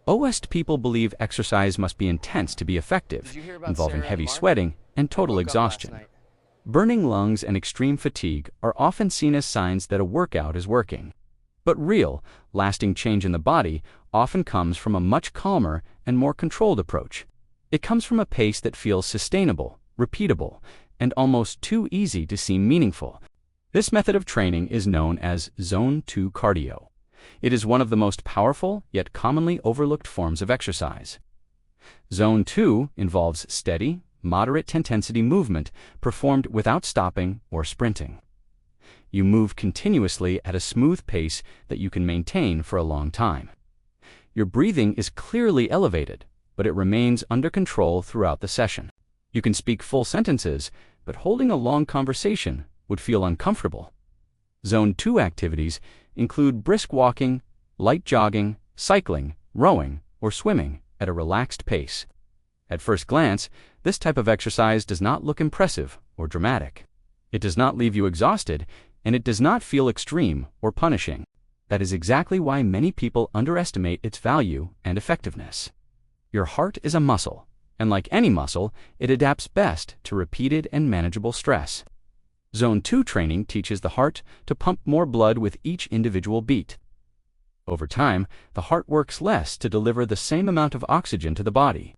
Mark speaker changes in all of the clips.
Speaker 1: Most people believe exercise must be intense to be effective, involving heavy sweating and total exhaustion. Burning lungs and extreme fatigue are often seen as signs that a workout is working. But real, lasting change in the body often comes from a much calmer and more controlled approach. It comes from a pace that feels sustainable, repeatable, and almost too easy to seem meaningful. This method of training is known as Zone 2 cardio. It is one of the most powerful yet commonly overlooked forms of exercise. Zone 2 involves steady, moderate-intensity movement performed without stopping or sprinting. You move continuously at a smooth pace that you can maintain for a long time. Your breathing is clearly elevated, but it remains under control throughout the session. You can speak full sentences, but holding a long conversation would feel uncomfortable. Zone 2 activities include brisk walking, light jogging, cycling, rowing, or swimming at a relaxed pace. At first glance, this type of exercise does not look impressive or dramatic. It does not leave you exhausted, and it does not feel extreme or punishing. That is exactly why many people underestimate its value and effectiveness. Your heart is a muscle, and like any muscle, it adapts best to repeated and manageable stress. Zone 2 training teaches the heart to pump more blood with each individual beat. Over time, the heart works less to deliver the same amount of oxygen to the body.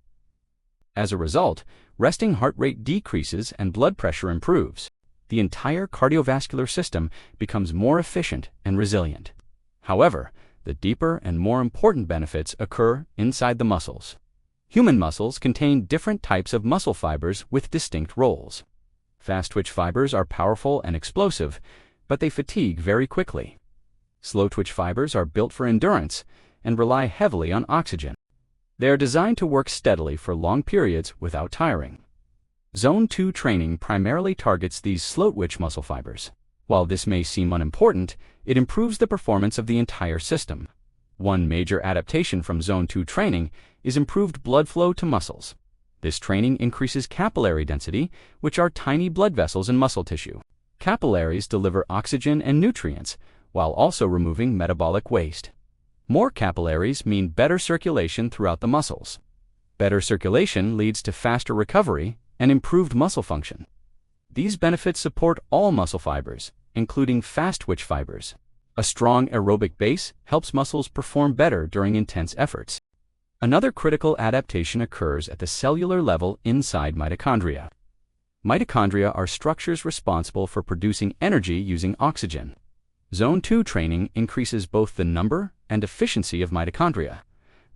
Speaker 1: As a result, resting heart rate decreases and blood pressure improves. The entire cardiovascular system becomes more efficient and resilient. However, the deeper and more important benefits occur inside the muscles. Human muscles contain different types of muscle fibers with distinct roles. Fast-twitch fibers are powerful and explosive, but they fatigue very quickly. Slow-twitch fibers are built for endurance and rely heavily on oxygen. They are designed to work steadily for long periods without tiring. Zone 2 training primarily targets these slow-twitch muscle fibers. While this may seem unimportant, it improves the performance of the entire system. One major adaptation from Zone 2 training is improved blood flow to muscles. This training increases capillary density, which are tiny blood vessels in muscle tissue. Capillaries deliver oxygen and nutrients, while also removing metabolic waste. More capillaries mean better circulation throughout the muscles. Better circulation leads to faster recovery and improved muscle function. These benefits support all muscle fibers, including fast-twitch fibers. A strong aerobic base helps muscles perform better during intense efforts. Another critical adaptation occurs at the cellular level inside mitochondria. Mitochondria are structures responsible for producing energy using oxygen. Zone 2 training increases both the number and efficiency of mitochondria.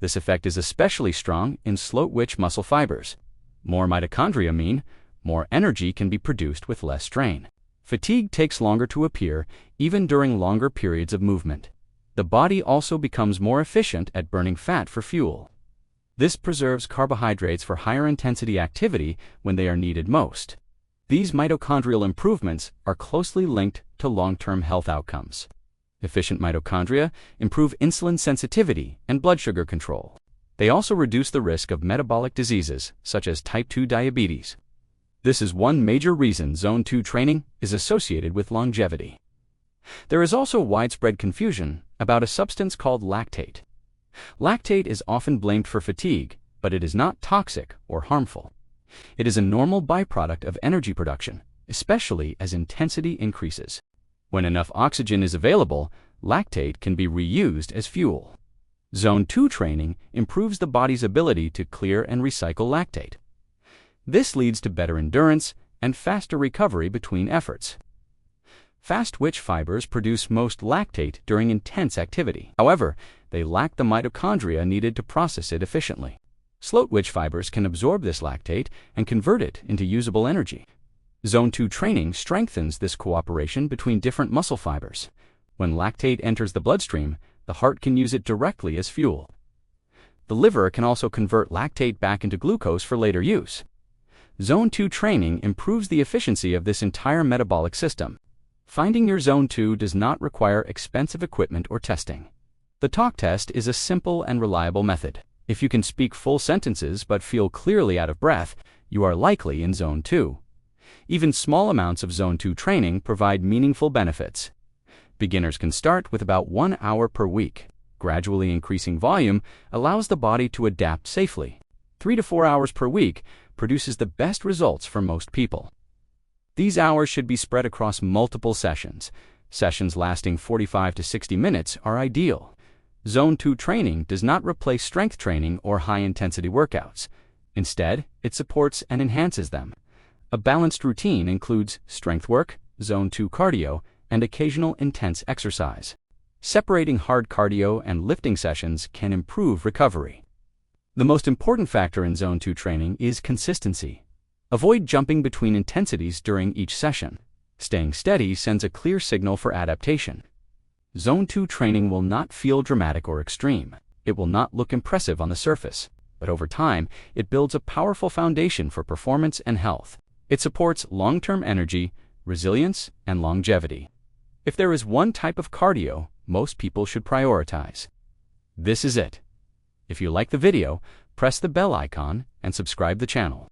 Speaker 1: This effect is especially strong in slow-twitch muscle fibers. More mitochondria mean more energy can be produced with less strain. Fatigue takes longer to appear, even during longer periods of movement. The body also becomes more efficient at burning fat for fuel. This preserves carbohydrates for higher intensity activity when they are needed most. These mitochondrial improvements are closely linked to long-term health outcomes. Efficient mitochondria improve insulin sensitivity and blood sugar control. They also reduce the risk of metabolic diseases such as type 2 diabetes. This is one major reason Zone 2 training is associated with longevity. There is also widespread confusion about a substance called lactate. Lactate is often blamed for fatigue, but it is not toxic or harmful. It is a normal byproduct of energy production, especially as intensity increases. When enough oxygen is available, lactate can be reused as fuel. Zone 2 training improves the body's ability to clear and recycle lactate. This leads to better endurance and faster recovery between efforts. Fast-twitch fibers produce most lactate during intense activity. However, they lack the mitochondria needed to process it efficiently. Slow-twitch fibers can absorb this lactate and convert it into usable energy. Zone 2 training strengthens this cooperation between different muscle fibers. When lactate enters the bloodstream, the heart can use it directly as fuel. The liver can also convert lactate back into glucose for later use. Zone 2 training improves the efficiency of this entire metabolic system. Finding your Zone 2 does not require expensive equipment or testing. The talk test is a simple and reliable method. If you can speak full sentences but feel clearly out of breath, you are likely in Zone 2. Even small amounts of Zone 2 training provide meaningful benefits. Beginners can start with about 1 hour per week. Gradually increasing volume allows the body to adapt safely. 3 to 4 hours per week produces the best results for most people. These hours should be spread across multiple sessions. Sessions lasting 45 to 60 minutes are ideal. Zone 2 training does not replace strength training or high-intensity workouts. Instead, it supports and enhances them. A balanced routine includes strength work, Zone 2 cardio, and occasional intense exercise. Separating hard cardio and lifting sessions can improve recovery. The most important factor in Zone 2 training is consistency. Avoid jumping between intensities during each session. Staying steady sends a clear signal for adaptation. Zone 2 training will not feel dramatic or extreme. It will not look impressive on the surface, but over time, it builds a powerful foundation for performance and health. It supports long-term energy, resilience, and longevity. If there is one type of cardio most people should prioritize, this is it. If you like the video, press the bell icon and subscribe the channel.